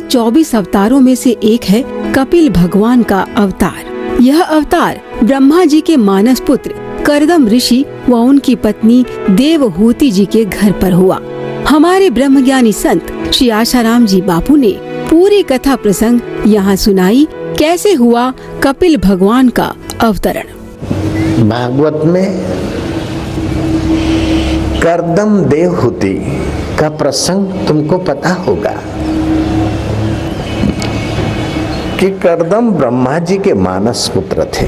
24 अवतारों में से एक है कपिल भगवान का अवतार। यह अवतार ब्रह्मा जी के मानस पुत्र करदम ऋषि व उनकी पत्नी देवहूति जी के घर पर हुआ। हमारे ब्रह्मज्ञानी संत श्री आशाराम जी बापू ने पूरी कथा प्रसंग यहाँ सुनाई, कैसे हुआ कपिल भगवान का अवतरण। भागवत में करदम देवहूति का प्रसंग तुमको पता होगा कि करदम ब्रह्मा जी के मानस पुत्र थे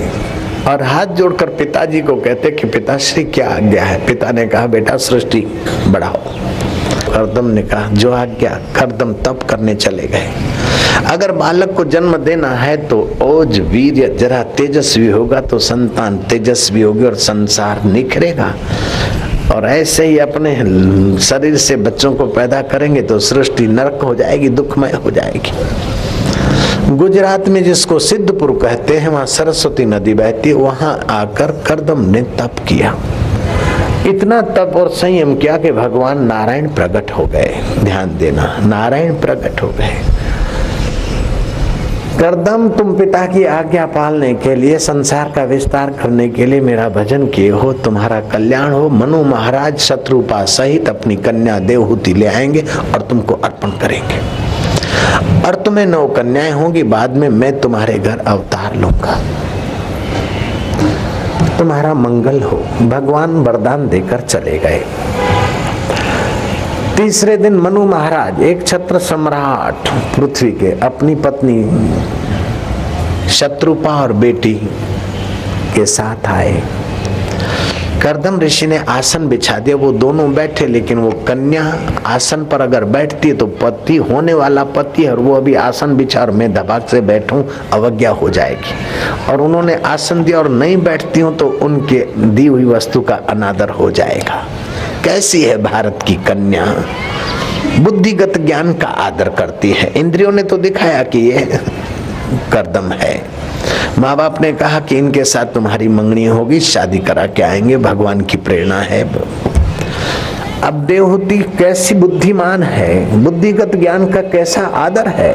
और हाथ जोड़कर पिताजी को कहते कि पिताश्री क्या आज्ञा है। पिता ने कहा बेटा सृष्टि बढ़ाओ। करदम ने कहा जो आज्ञा। करदम तप करने चले गए। अगर बालक को जन्म देना है तो ओज वीर्य जरा तेजस्वी होगा तो संतान तेजस्वी होगी और संसार निखरेगा। और ऐसे ही अपने शरीर से बच्चों को पैदा करेंगे तो सृष्टि नरक हो जाएगी, दुखमय हो जाएगी। गुजरात में जिसको सिद्धपुर कहते हैं वहां सरस्वती नदी बहती, वहां आकर करदम ने तप किया। इतना तप और संयम किया कि भगवान नारायण प्रकट हो गए। ध्यान देना, नारायण प्रकट हो गए। करदम तुम पिता की आज्ञा पालने के लिए, संसार का विस्तार करने के लिए मेरा भजन किए हो, तुम्हारा कल्याण हो। मनु महाराज शत्रुपा सहित अपनी कन्या देवहूति ले आएंगे और तुमको अर्पण करेंगे और तुम्हें 9 कन्याएं होंगी। बाद में मैं तुम्हारे घर अवतार लूंगा, तुम्हारा मंगल हो। भगवान वरदान देकर चले गए। तीसरे दिन मनु महाराज एक छत्र सम्राट पृथ्वी के अपनी पत्नी शत्रुपा और बेटी के साथ आए। करदम ऋषि ने आसन बिछा दिया, वो दोनों बैठे। लेकिन वो कन्या आसन पर अगर बैठती है तो पति होने वाला पति है और वो अभी आसन बिछा और मैं दबाक से बैठूं, अवज्ञा हो जाएगी। और उन्होंने आसन दिया और नहीं बैठती हूं तो उनके दी हुई वस्तु का अनादर हो जाएगा। कैसी है भारत की कन्या, बुद्धिगत ज्ञान का आदर करती है। इंद्रियों ने तो दिखाया कि ये करदम है। माँ बाप ने कहा कि इनके साथ तुम्हारी मंगनी होगी, शादी करा के आएंगे, भगवान की प्रेरणा है। अब देवहूति कैसी बुद्धिमान है, बुद्धिगत ज्ञान का कैसा आदर है।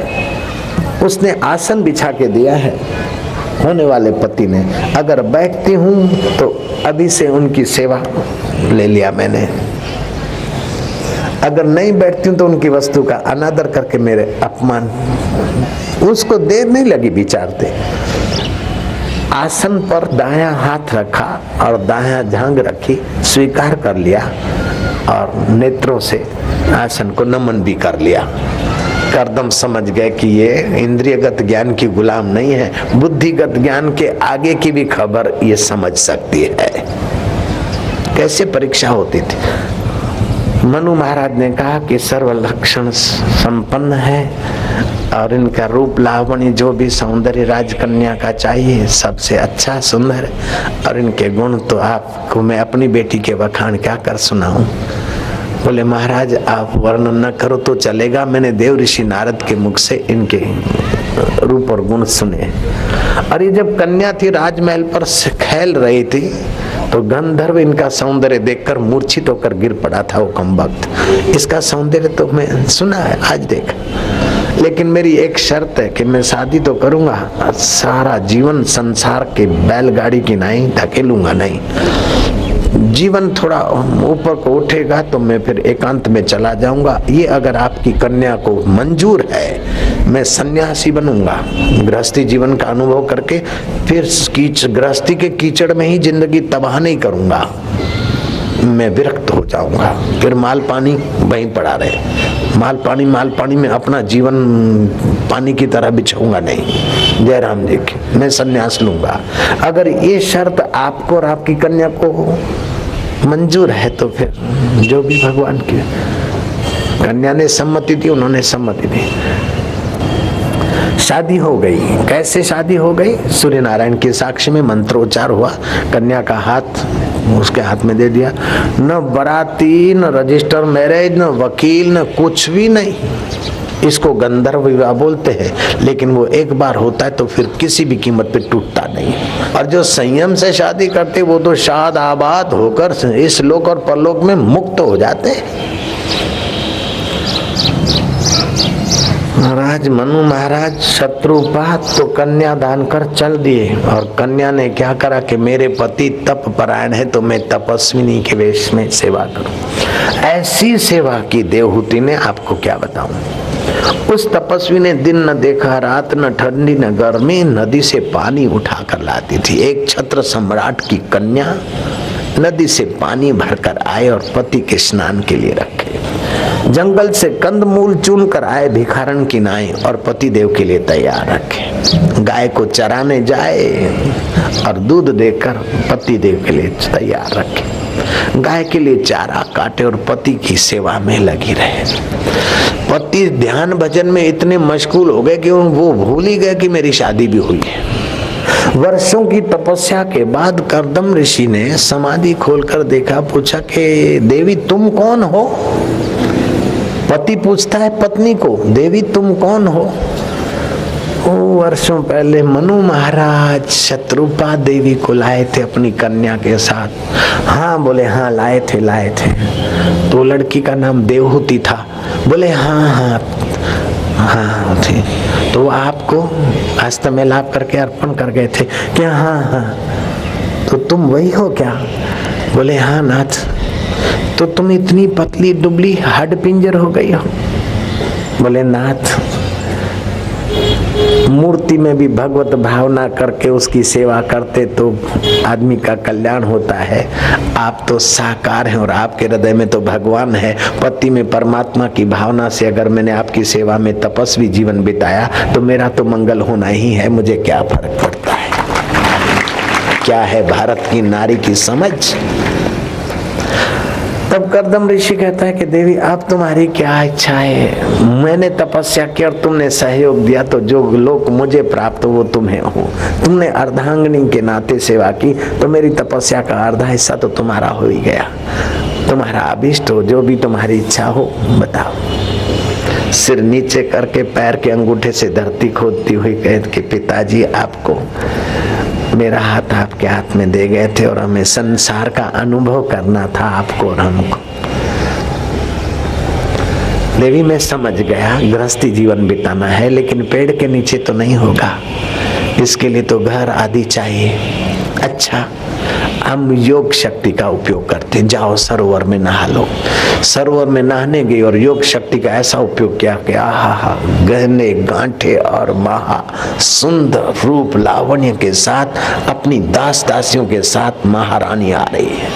उसने आसन बिछा के दिया है होने वाले पति ने। अगर बैठती हूं तो अभी से उनकी सेवा ले लिया मैंने, अगर नहीं बैठती हूं तो उनकी वस्तु का अनादर करके मेरे अपमान। उसको देर नहीं लगी विचारते। आसन पर दायां हाथ रखा और दायां जांघ रखी, स्वीकार कर लिया और नेत्रों से आसन को नमन भी कर लिया। करदम समझ गए कि ये इंद्रियगत ज्ञान की गुलाम नहीं है, बुद्धिगत ज्ञान के आगे की भी खबर ये समझ सकती है। कैसे परीक्षा होती थी। मनु महाराज ने कहा कि सर्व लक्षण संपन्न है और इनका रूप लावण्य जो भी सौंदर्य राजकन्या का चाहिए सबसे अच्छा सुंदर, और इनके गुण तो आपको मैं अपनी बेटी के बखान क्या कर सुनाऊं। बोले महाराज आप वर्णन न करो तो चलेगा, मैंने देव ऋषि नारद के मुख से इनके रूप और गुण सुने। और ये जब कन्या थी राजमहल पर खेल रही थी तो गंधर्व इनका सौंदर्य देखकर मूर्छित होकर गिर पड़ा था वो कमबख्त। इसका सौंदर्य तो मैं सुना है, आज देखा, लेकिन मेरी एक शर्त है कि मैं शादी तो करूंगा, सारा जीवन संसार के बैलगाड़ी की नहीं धकेलूंगा नहीं। जीवन थोड़ा ऊपर को उठेगा तो मैं फिर एकांत में चला जाऊंगा। ये अगर आपकी कन्या को मंजूर है मैं सन्यासी बनूंगा, गृहस्थी जीवन का अनुभव करके फिर गृहस्थी के कीचड़ में ही जिंदगी तबाह नहीं करूंगा, मैं विरक्त हो जाऊंगा। फिर माल पानी वहीं पड़ा रहे, माल पानी में अपना जीवन पानी की तरह बिछाऊंगा नहीं। जय राम जी की, मैं सन्यास लूंगा। अगर ये शर्त आपको और आपकी कन्या को मंजूर है तो फिर जो भी भगवान की। कन्या ने सम्मति दी, उन्होंने सम्मति दी, शादी हो गई। कैसे शादी हो गई? सूर्य नारायण के साक्ष्य में मंत्रोच्चार हुआ, कन्या का हाथ उसके हाथ में दे दिया। न बराती, न रजिस्टर मैरिज, न वकील, न कुछ भी नहीं। इसको गंधर्व विवाह बोलते हैं, लेकिन वो एक बार होता है तो फिर किसी भी कीमत पे टूटता नहीं। और जो संयम से शादी करते वो तो शाद आबाद होकर इस लोक और परलोक में मुक्त हो जाते। महाराज मनु महाराज शत्रुपा तो कन्या दान कर चल दिए, और कन्या ने क्या करा कि मेरे पति तप परायण है तो मैं तपस्विनी के वेश में सेवा करूं। ऐसी सेवा की देवहूति ने, आपको क्या बताऊं। उस तपस्वी ने दिन न देखा, रात न ठंडी न गर्मी, नदी से पानी उठा कर लाती थी। एक छत्र सम्राट की कन्या नदी से पानी भरकर आए और पति के स्नान के लिए रखे। जंगल से कंदमूल चुन कर आए भिखारन की नाई और पति देव के लिए तैयार रखे। गाय को चराने जाए और दूध देकर पति देव के लिए तैयार रखे। गाय के लिए चारा काटे और पति की सेवा में लगी रहे। पति ध्यान भजन में इतने मशगूल हो गए कि वो भूल ही गए कि मेरी शादी भी हुई है। वर्षों की तपस्या के बाद कर्दम ऋषि ने समाधि खोलकर देखा, पूछा कि देवी तुम कौन हो। पति पूछता है पत्नी को, देवी तुम कौन हो। वर्षों पहले मनु महाराज शत्रुपा देवी को लाए थे अपनी कन्या के साथ। हाँ बोले, हाँ लाए थे। तो लड़की का नाम देवहूति था। बोले हाँ थी। तो आपको हस्त में लाभ करके अर्पण कर गए थे क्या। हाँ। तो तुम वही हो क्या। बोले हाँ नाथ। तो तुम इतनी पतली दुबली हड्ड पिंजर हो गई हो। बोले नाथ, मूर्ति में भी भगवत भावना करके उसकी सेवा करते तो आदमी का कल्याण होता है। आप तो साकार हैं और आपके हृदय में तो भगवान है। पति में परमात्मा की भावना से अगर मैंने आपकी सेवा में तपस्वी जीवन बिताया तो मेरा तो मंगल होना ही है। मुझे क्या फर्क पड़ता है। क्या है भारत की नारी की समझ। तब कर्दम ऋषि कहता है कि देवी अब तुम्हारी क्या इच्छा है। मैंने तपस्या की और तुमने सहयोग दिया तो जो लोक मुझे प्राप्त हो वो तुम्हें हो। तुमने अर्धांगिनी के नाते सेवा की तो मेरी तपस्या का आधा हिस्सा तो तुम्हारा हो ही गया। तुम्हारा अभिष्ट हो, जो भी तुम्हारी इच्छा हो बताओ। सिर नीचे करके पैर के अंगूठे से धरती खोदती हुई कहती कि पिताजी आपको मेरा हाथ आपके हाथ में दे गए थे और हमें संसार का अनुभव करना था आपको और हमको। देवी मैं समझ गया गृहस्थी जीवन बिताना है लेकिन पेड़ के नीचे तो नहीं होगा। इसके लिए तो घर आदि चाहिए। अच्छा हम योग शक्ति का उपयोग करते। जाओ सरोवर में नहा लो। सरोवर में नहाने गई और योग शक्ति का ऐसा उपयोग किया कि आहा गहने गांठे और महा सुंदर रूप लावण्य के साथ अपनी दास दासियों के साथ महारानी आ रही है।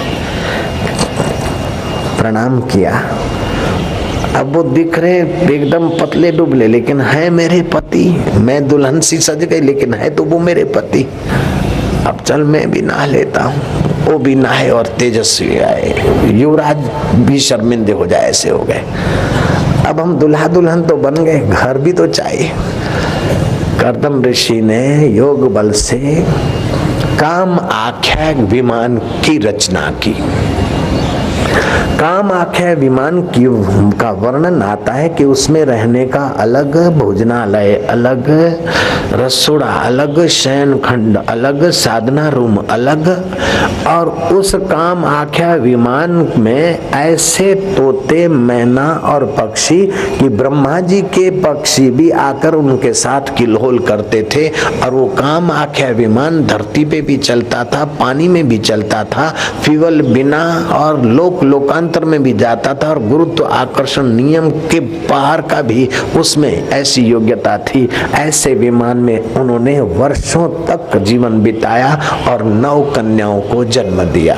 प्रणाम किया। अब वो दिख रहे एकदम पतले दुबले लेकिन है मेरे पति। मैं दुल्हन सी सज गई लेकिन है तो वो मेरे पति। अब चल मैं भी नहा लेता हूँ। वो भी नहाए और तेजस्वी आए। युवराज भी शर्मिंदे हो जाए ऐसे हो गए। अब हम दुल्हा दुल्हन तो बन गए, घर भी तो चाहिए। कर्दम ऋषि ने योग बल से काम आख्याय विमान की रचना की। काम आख्याय विमान की का वर्णन आता है कि उसमें रहने का अलग भोजनालय, अलग रसोड़ा, अलग शयन खंड, अलग साधना रूम अलग। और उस काम आख्याय विमान में ऐसे तोते मैना और पक्षी कि ब्रह्मा जी के पक्षी भी आकर उनके साथ किलहोल करते थे। और वो काम आख्याय विमान धरती पे भी चलता था, पानी में भी चलता था, फिवल बिना और लोकांतर में भी जाता था और गुरुत्व आकर्षण नियम के पार का भी उसमें ऐसी योग्यता थी। ऐसे विमान में उन्होंने वर्षों तक जीवन बिताया और 9 कन्याओं को जन्म दिया,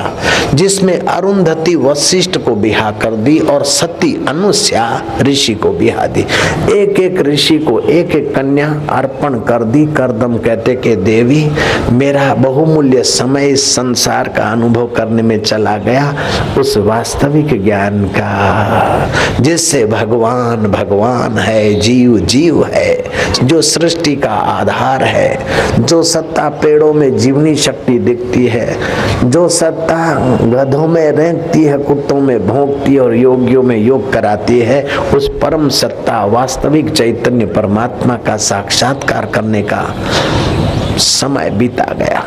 जिसमें अरुंधति वशिष्ठ को बिहा कर दी और सती अनुसया ऋषि को बिहा दी। एक एक ऋषि को एक एक कन्या अर्पण कर दी। कर्दम कहते कि देवी मेरा बहुमूल्य समय इस संसार का अनुभव करने में चला गया, उस वास्तविक ज्ञान का जिससे भगवान भगवान है, जीव जीव है, जो सृष्टि का आधार है, जो सत्ता पेड़ों में जीवनी शक्ति दिखती है, जो सत्ता गधों में रेंगती है, कुत्तों में भौंकती है और योगियों में योग कराती है, उस परम सत्ता वास्तविक चैतन्य परमात्मा का साक्षात्कार करने का समय बीता गया।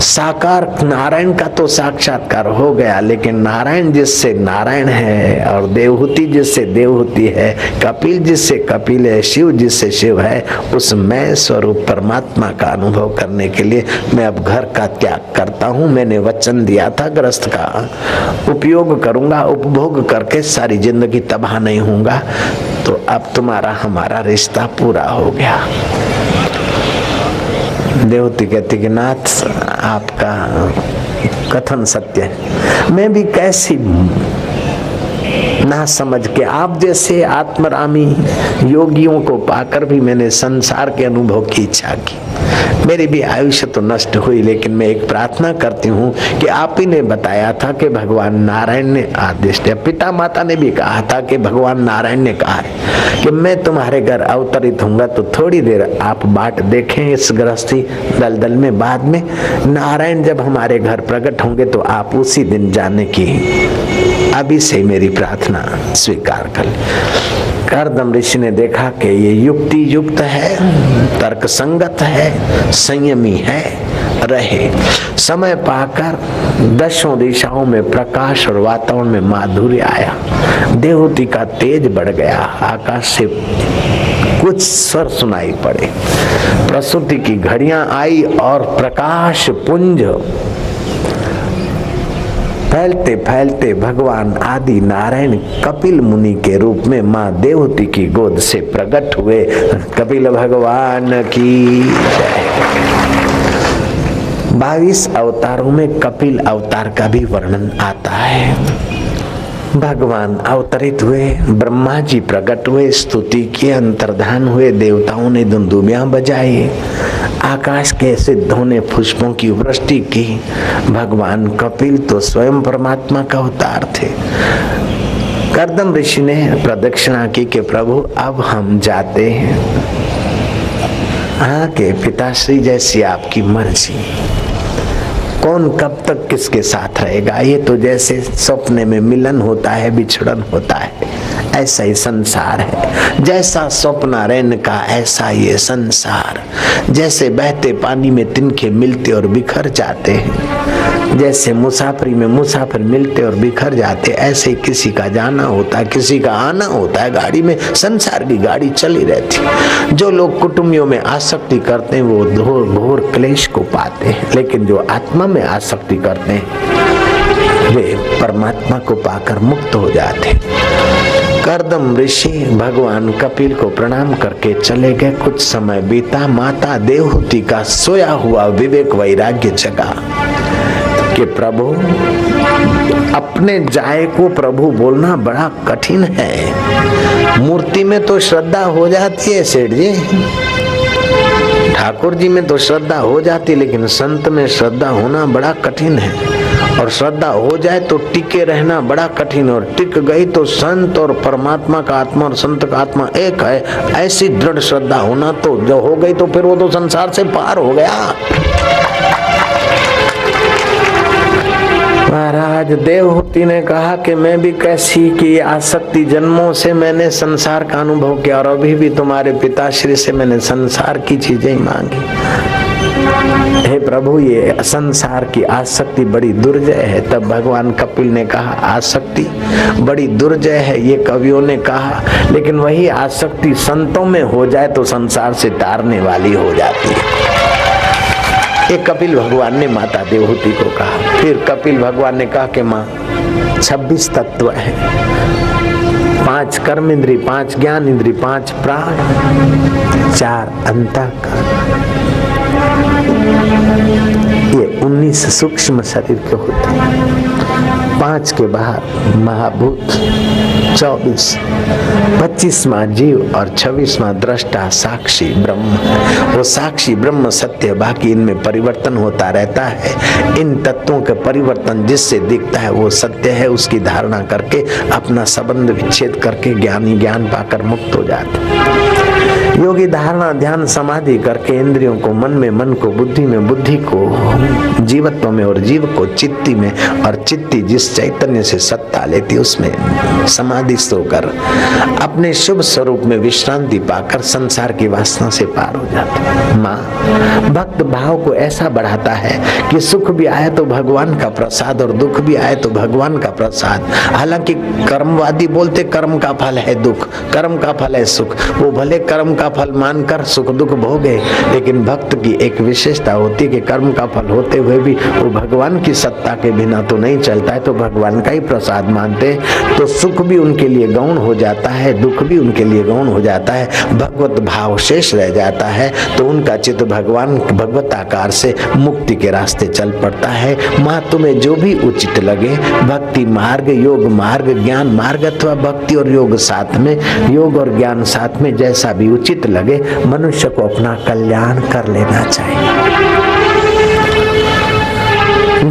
साकार नारायण का तो साक्षात्कार हो गया, लेकिन नारायण जिससे नारायण है और देवहूति जिससे देवहूति है, कपिल जिससे कपिल है, शिव जिससे शिव है, उस मैं स्वरूप परमात्मा का अनुभव करने के लिए मैं अब घर का त्याग करता हूँ। मैंने वचन दिया था गृहस्थ का उपयोग करूंगा, उपभोग करके सारी जिंदगी तबाह नहीं होऊंगा। तो अब तुम्हारा हमारा रिश्ता पूरा हो गया। देवती कहती कि नाथ आपका कथन सत्य है, मैं भी कैसी ना समझ के आप जैसे आत्मरामी योगियों को पाकर भी मैंने संसार के अनुभव की इच्छा की। मेरी भी आयुष्य तो नष्ट हुई, लेकिन मैं एक प्रार्थना करती हूँ कि आप ही ने बताया था कि भगवान नारायण ने आदेश दिया, पिता माता ने भी कहा था कि भगवान नारायण ने कहा है कि मैं तुम्हारे घर अवतरित होऊंगा, तो थोड़ी देर आप बाट देखें इस गृहस्थी दलदल में। बाद में नारायण जब हमारे घर प्रकट होंगे तो आप उसी दिन जाने की अभी से मेरी प्रार्थना स्वीकार कर। कर्दम ऋषि ने देखा कि ये युक्ति युक्त है, तर्क संगत है, संयमी है, रहे। समय पाकर दशों दिशाओं में प्रकाश और वातावरण में माधुर्य आया, देवहूति का तेज बढ़ गया, आकाश से कुछ स्वर सुनाई पड़े, प्रसूति की घड़ियां आई और प्रकाश पुंज फैलते फैलते भगवान आदि नारायण कपिल मुनि के रूप में मां देवहूति की गोद से प्रकट हुए। कपिल भगवान की जय। 22 अवतारों में कपिल अवतार का भी वर्णन आता है। भगवान अवतरित हुए, ब्रह्मा जी प्रकट हुए, स्तुति की अंतर्धान हुए, देवताओं ने दुंदुबियां बजाई, आकाश के सिद्धों ने पुष्पों की वृष्टि की। भगवान कपिल तो स्वयं परमात्मा का अवतार थे। कर्दम ऋषि ने प्रदक्षिणा की कि प्रभु अब हम जाते हैं, आके पिताश्री जैसी आपकी मर्जी। कौन कब तक किसके साथ रहेगा, ये तो जैसे सपने में मिलन होता है, बिछड़न होता है, ऐसा ही संसार है। जैसा स्वप्न रैन का ऐसा ये संसार, जैसे बहते पानी में तिनके मिलते और बिखर जाते हैं, जैसे मुसाफरी में मुसाफिर मिलते और बिखर जाते, ऐसे किसी का जाना होता है, किसी का आना होता है। गाड़ी में संसार की गाड़ी चली रहती। जो लोग कुटुंबियों में आसक्ति करते हैं वो घोर क्लेश को पाते हैं, लेकिन जो आत्मा में आसक्ति करते हैं वे परमात्मा को पाकर मुक्त हो जाते। कर्दम ऋषि भगवान कपिल को प्रणाम करके चले गए। कुछ समय बीता, माता देवहूति का सोया हुआ विवेक वैराग्य जगा कि प्रभु अपने जाए को प्रभु बोलना बड़ा कठिन है। मूर्ति में तो श्रद्धा हो जाती है सेठ जी, ठाकुर जी में तो श्रद्धा हो जाती, लेकिन संत में श्रद्धा होना बड़ा कठिन है। और श्रद्धा हो जाए तो टिके रहना बड़ा कठिन, और टिक गई तो संत और परमात्मा का आत्मा और संत का आत्मा एक है, ऐसी दृढ़ श्रद्धा होना तो जो हो गई तो फिर वो तो संसार से पार हो गया। महाराज देवहूति ने कहा कि मैं भी कैसी की आसक्ति, जन्मों से मैंने संसार का अनुभव किया और अभी भी तुम्हारे पिताश्री से मैंने संसार की चीजें मांगी। हे प्रभु, ये संसार की आसक्ति बड़ी दुर्जय है। तब भगवान कपिल ने कहा आसक्ति बड़ी दुर्जय है, ये कवियों ने कहा, लेकिन वही आसक्ति संतों में हो जाए तो संसार से तारने वाली हो जाती है। ये कपिल भगवान ने माता देवहूति को कहा। फिर कपिल भगवान ने कहा कि माँ 26 तत्व है, 5 कर्म इंद्री, 5 ज्ञान इंद्री, 5 प्राण, 4 अंतःकरण, ये 19 सूक्ष्म शरीर के होते हैं। 5 के बाहर महाभूत, 24, 25वां जीव और 26वां दृष्टा साक्षी ब्रह्म। वो साक्षी ब्रह्म सत्य, बाकी इनमें परिवर्तन होता रहता है। इन तत्वों का परिवर्तन जिससे दिखता है वो सत्य है, उसकी धारणा करके अपना संबंध विच्छेद करके ज्ञानी ज्ञान पाकर मुक्त हो जाते। योगी धारणा ध्यान समाधि करके इंद्रियों को मन में, मन को बुद्धि में, बुद्धि को जीवत्व में और जीव को चित्ती में, और चित्ती जिस चैतन्य से सत्ता लेती उसमें समाधि सोकर अपने शुभ स्वरूप में विश्रांति पाकर संसार की वासना से पार हो जाता है। माँ भक्त भाव को ऐसा बढ़ाता है कि सुख भी आए तो भगवान का प्रसाद और दुख भी आए तो भगवान का प्रसाद। हालांकि कर्मवादी बोलते कर्म का फल है दुख, कर्म का फल है सुख, वो भले कर्म का फल मानकर सुख दुख भोगे, लेकिन भक्त की एक विशेषता होती है कि कर्म का फल होते हुए भी वो भगवान की सत्ता के बिना तो नहीं चलता है, तो भगवान का ही प्रसाद मानते, तो सुख भी उनके लिए गौण हो जाता है, दुख भी उनके लिए गौण हो जाता है, भगवत भाव शेष रह जाता है, तो उनका चित्त भगवान भगवत आकार से मुक्ति के रास्ते चल पड़ता है। माँ तुम्हें जो भी उचित लगे, भक्ति मार्ग, योग मार्ग, ज्ञान मार्ग अथवा भक्ति और योग साथ में, योग और ज्ञान साथ में, जैसा भी उचित लगे मनुष्य को अपना कल्याण कर लेना चाहिए।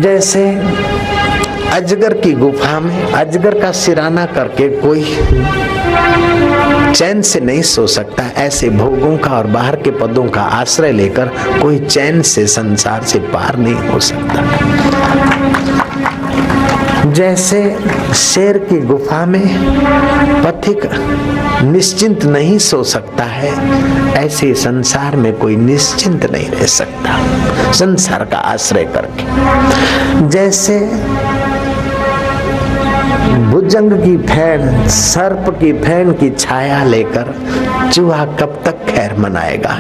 जैसे अजगर की गुफा में अजगर का सिराना करके कोई चैन से नहीं सो सकता, ऐसे भोगों का और बाहर के पदों का आश्रय लेकर कोई चैन से संसार से पार नहीं हो सकता। जैसे शेर की गुफा में पथिक निश्चिंत नहीं सो सकता है, ऐसे संसार में कोई निश्चिंत नहीं रह सकता संसार का आश्रय करके। जैसे भुजंग की फैन, सर्प की फैन की छाया लेकर चूहा कब तक खैर मनाएगा,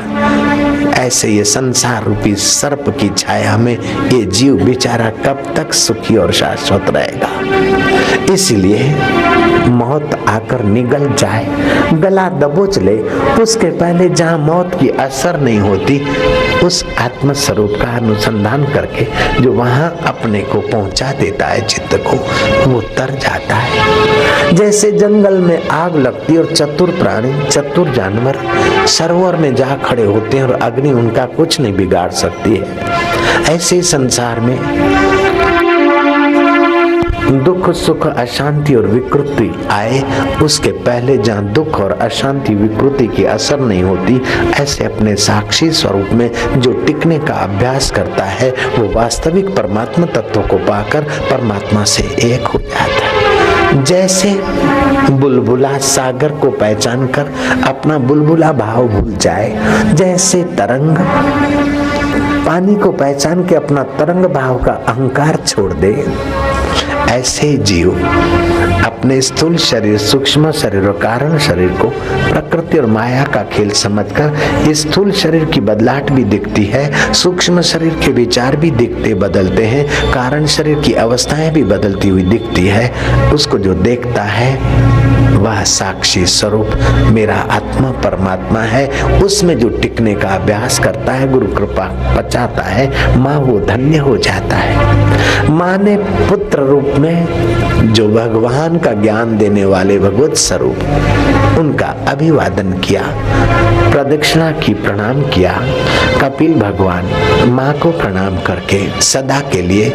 ऐसे ये संसार रूपी सर्प की छाया में ये जीव बेचारा कब तक सुखी और शाश्वत रहेगा। इसलिए मौत आकर निगल जाए, गला दबोच ले, उसके पहले जहाँ मौत की असर नहीं होती उस आत्म स्वरूप का अनुसंधान करके जो वहां अपने को पहुंचा देता है चित्त को, वो तर जाता है। जैसे जंगल में आग लगती और चतुर प्राणी, चतुर जानवर सरोवर में जा खड़े होते हैं और अग्नि उनका कुछ नहीं बिगाड़ सकती है, ऐसे संसार में दुख सुख अशांति और विकृति आए उसके पहले जहाँ दुख और अशांति विकृति की असर नहीं होती, ऐसे अपने साक्षी स्वरूप में जो टिकने का अभ्यास करता है वो वास्तविक परमात्मा तत्व को पाकर परमात्मा से एक हो जाता है। जैसे बुलबुला सागर को पहचान कर अपना बुलबुला भाव भूल जाए, जैसे तरंग पानी को पहचान के अपना तरंग भाव का अहंकार छोड़ दे, ऐसे जीव अपने स्थूल शरीर, सूक्ष्म शरीर और कारण शरीर को प्रकृति और माया का खेल समझकर इस स्थूल शरीर की बदलाहट भी दिखती है, सूक्ष्म शरीर के विचार भी दिखते बदलते हैं, कारण शरीर की अवस्थाएं भी बदलती हुई दिखती है, उसको जो देखता है वह साक्षी स्वरूप मेरा आत्मा परमात्मा है, उसमें जो टिकने का अभ्यास करता है, गुरु कृपा बचाता है, माँ वो धन्य हो जाता है। माँ ने पुत्र रूप में जो भगवान का ज्ञान देने वाले भगवत स्वरूप उनका अभिवादन किया, प्रदक्षिणा की, प्रणाम किया। कपिल भगवान माँ को प्रणाम करके सदा के लिए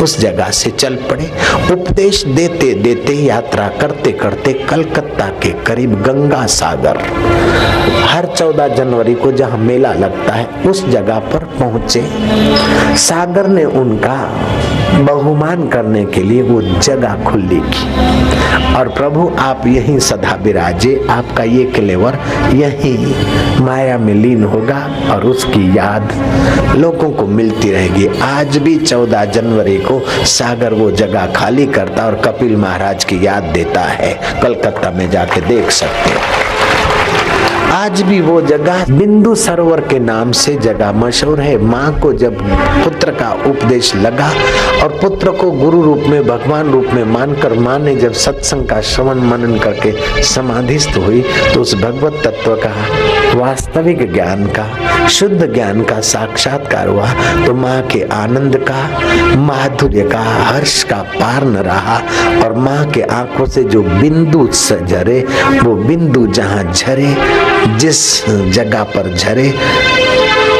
उस जगह से चल पड़े। उपदेश देते देते यात्रा करते करते कलकत्ता के करीब गंगा सागर, हर 14 जनवरी को जहाँ मेला लगता है उस जगह पर पहुंचे। सागर ने उनका बहुमान करने के लिए वो जगह खुली की और प्रभु आप यहीं सदा विराजे, आपका ये क्लेवर यहीं माया में लीन होगा और उसकी याद लोगों को मिलती रहेगी। आज भी 14 जनवरी को सागर वो जगह खाली करता और कपिल महाराज की याद देता है, कलकत्ता में जाके देख सकते हैं। आज भी वो जगह बिंदु सरोवर के नाम से जगह मशहूर है। माँ को जब पुत्र का उपदेश लगा और पुत्र को गुरु रूप में, भगवान रूप में मानकर माँ ने जब सत्संग का श्रवण मनन करके समाधिस्थ हुई तो उस भगवत तत्व का, वास्तविक ज्ञान का, शुद्ध ज्ञान का साक्षात्कार हुआ। तो माँ के आनंद का, माधुर्य का, हर्ष का पार न रहा और माँ के आंखों से जो बिंदु झरे, वो बिंदु जहाँ झरे, जिस जगह पर झरे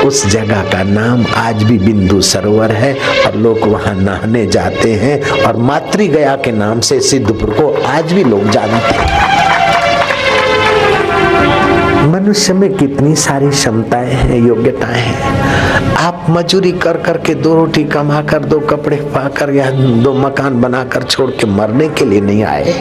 उस जगह का नाम आज भी बिंदु सरोवर है और लोग वहां नहाने जाते हैं और मातृ गया के नाम से सिद्धपुर को आज भी लोग जानते हैं। मनुष्य में कितनी सारी क्षमताएं हैं, योग्यताएं हैं। आप मजूरी कर कर के 2 रोटी कमा कर, 2 कपड़े पाकर या 2 मकान बनाकर छोड़ के मरने के लिए नहीं आए।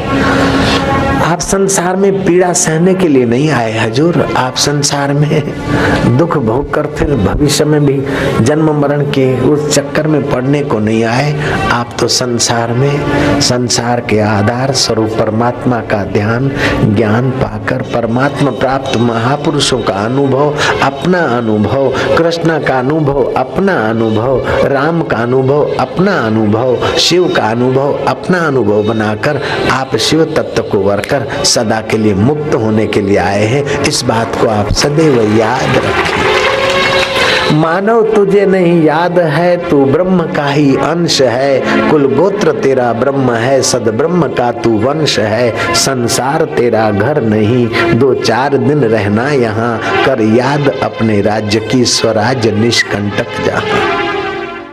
आप संसार में पीड़ा सहने के लिए नहीं आए हजूर। आप संसार में दुख भोग कर फिर भविष्य में भी जन्म मरण के उस चक्कर में पड़ने को नहीं आए। आप तो संसार में संसार के आधार स्वरूप परमात्मा का ध्यान ज्ञान पाकर परमात्मा प्राप्त महापुरुषों का अनुभव, अपना अनुभव, कृष्ण का अनुभव, अपना अनुभव, राम का अनुभव, अपना अनुभव, शिव का अनुभव, अपना अनुभव बनाकर आप शिव तत्व को वर्कर सदा के लिए मुक्त होने के लिए आए हैं। इस बात को आप सदैव याद रखें। मानव तुझे नहीं याद है, तू ब्रह्म का ही अंश है। कुल गोत्र तेरा ब्रह्म है, सद ब्रह्म का तू वंश है। संसार तेरा घर नहीं, 2-4 दिन रहना यहाँ। कर याद अपने राज्य की, स्वराज्य निष्कंटक जहाँ।